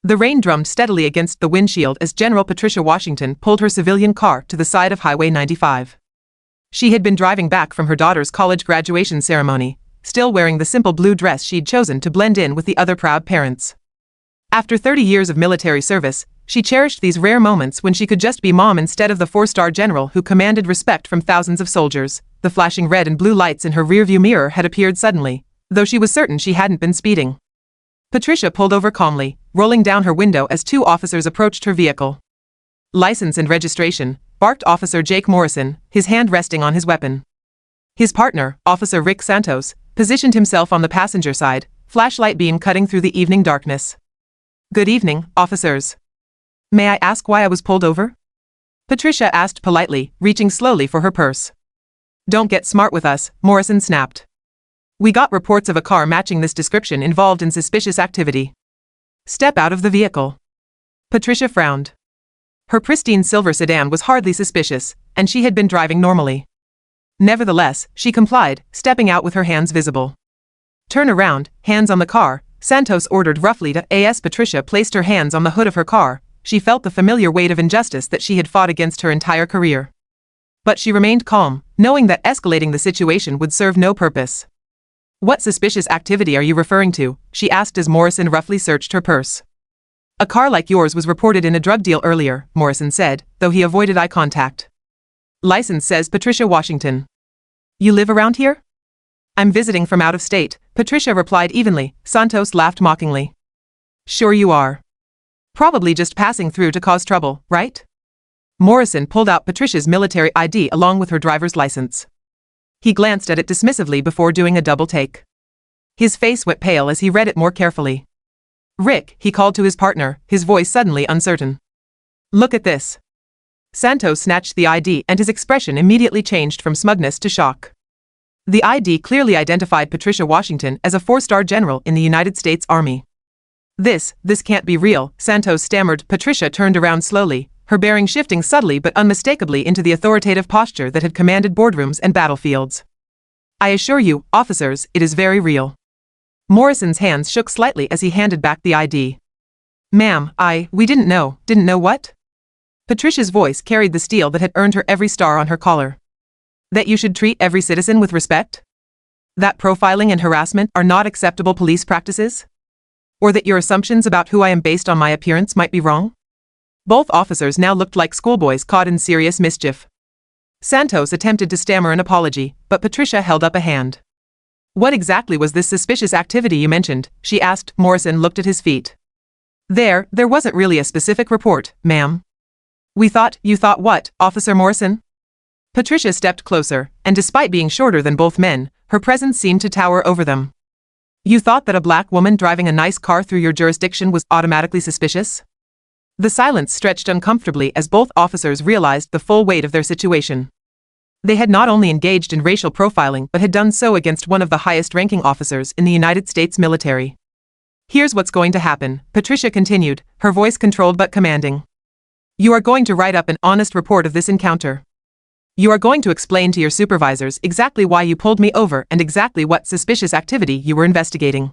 The rain drummed steadily against the windshield as General Patricia Washington pulled her civilian car to the side of Highway 95. She had been driving back from her daughter's college graduation ceremony, still wearing the simple blue dress she'd chosen to blend in with the other proud parents. After 30 years of military service, she cherished these rare moments when she could just be mom instead of the four-star general who commanded respect from thousands of soldiers. The flashing red and blue lights in her rearview mirror had appeared suddenly, though she was certain she hadn't been speeding. Patricia pulled over calmly, rolling down her window as two officers approached her vehicle. "License and registration," barked Officer Jake Morrison, his hand resting on his weapon. His partner, Officer Rick Santos, positioned himself on the passenger side, flashlight beam cutting through the evening darkness. "Good evening, officers. May I ask why I was pulled over?" Patricia asked politely, reaching slowly for her purse. "Don't get smart with us," Morrison snapped. "We got reports of a car matching this description involved in suspicious activity. Step out of the vehicle." Patricia frowned. Her pristine silver sedan was hardly suspicious, and she had been driving normally. Nevertheless, she complied, stepping out with her hands visible. "Turn around, hands on the car," Santos ordered roughly as Patricia placed her hands on the hood of her car. She felt the familiar weight of injustice that she had fought against her entire career. But she remained calm, knowing that escalating the situation would serve no purpose. "What suspicious activity are you referring to?" she asked as Morrison roughly searched her purse. "A car like yours was reported in a drug deal earlier," Morrison said, though he avoided eye contact. "License says Patricia Washington. You live around here?" "I'm visiting from out of state," Patricia replied evenly. Santos laughed mockingly. "Sure you are. Probably just passing through to cause trouble, right?" Morrison pulled out Patricia's military ID along with her driver's license. He glanced at it dismissively before doing a double take. His face went pale as he read it more carefully. "Rick," he called to his partner, his voice suddenly uncertain. "Look at this." Santos snatched the ID and his expression immediately changed from smugness to shock. The ID clearly identified Patricia Washington as a four-star general in the United States Army. This can't be real," Santos stammered. Patricia turned around slowly, her bearing shifting subtly but unmistakably into the authoritative posture that had commanded boardrooms and battlefields. "I assure you, officers, it is very real." Morrison's hands shook slightly as he handed back the ID. "Ma'am, we didn't know." "Didn't know what?" Patricia's voice carried the steel that had earned her every star on her collar. "That you should treat every citizen with respect? That profiling and harassment are not acceptable police practices? Or that your assumptions about who I am based on my appearance might be wrong?" Both officers now looked like schoolboys caught in serious mischief. Santos attempted to stammer an apology, but Patricia held up a hand. "What exactly was this suspicious activity you mentioned?" she asked. Morrison looked at his feet. There wasn't really a specific report, ma'am." You thought what, Officer Morrison?" Patricia stepped closer, and despite being shorter than both men, her presence seemed to tower over them. "You thought that a black woman driving a nice car through your jurisdiction was automatically suspicious?" The silence stretched uncomfortably as both officers realized the full weight of their situation. They had not only engaged in racial profiling but had done so against one of the highest-ranking officers in the United States military. "Here's what's going to happen," Patricia continued, her voice controlled but commanding. "You are going to write up an honest report of this encounter. You are going to explain to your supervisors exactly why you pulled me over and exactly what suspicious activity you were investigating.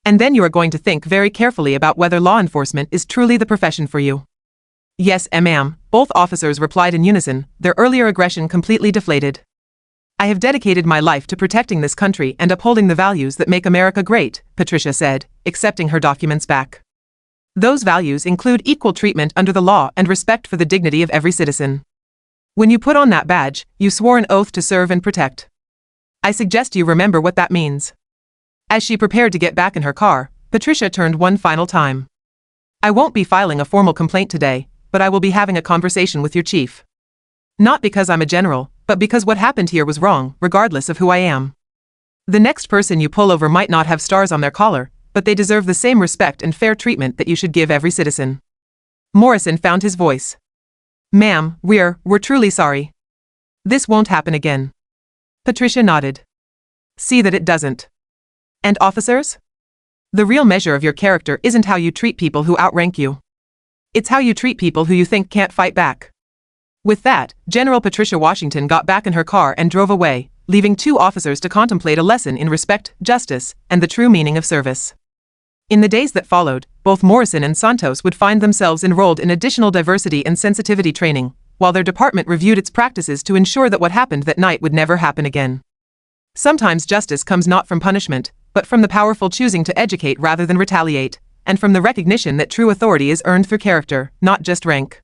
And then you are going to think very carefully about whether law enforcement is truly the profession for you." "Yes, ma'am," both officers replied in unison, their earlier aggression completely deflated. "I have dedicated my life to protecting this country and upholding the values that make America great," Patricia said, accepting her documents back. "Those values include equal treatment under the law and respect for the dignity of every citizen. When you put on that badge, you swore an oath to serve and protect. I suggest you remember what that means." As she prepared to get back in her car, Patricia turned one final time. "I won't be filing a formal complaint today, but I will be having a conversation with your chief. Not because I'm a general, but because what happened here was wrong, regardless of who I am. The next person you pull over might not have stars on their collar, but they deserve the same respect and fair treatment that you should give every citizen." Morrison found his voice. "Ma'am, we're truly sorry. This won't happen again." Patricia nodded. "See that it doesn't. And officers? The real measure of your character isn't how you treat people who outrank you. It's how you treat people who you think can't fight back." With that, General Patricia Washington got back in her car and drove away, leaving two officers to contemplate a lesson in respect, justice, and the true meaning of service. In the days that followed, both Morrison and Santos would find themselves enrolled in additional diversity and sensitivity training, while their department reviewed its practices to ensure that what happened that night would never happen again. Sometimes justice comes not from punishment, but from the powerful choosing to educate rather than retaliate, and from the recognition that true authority is earned through character, not just rank.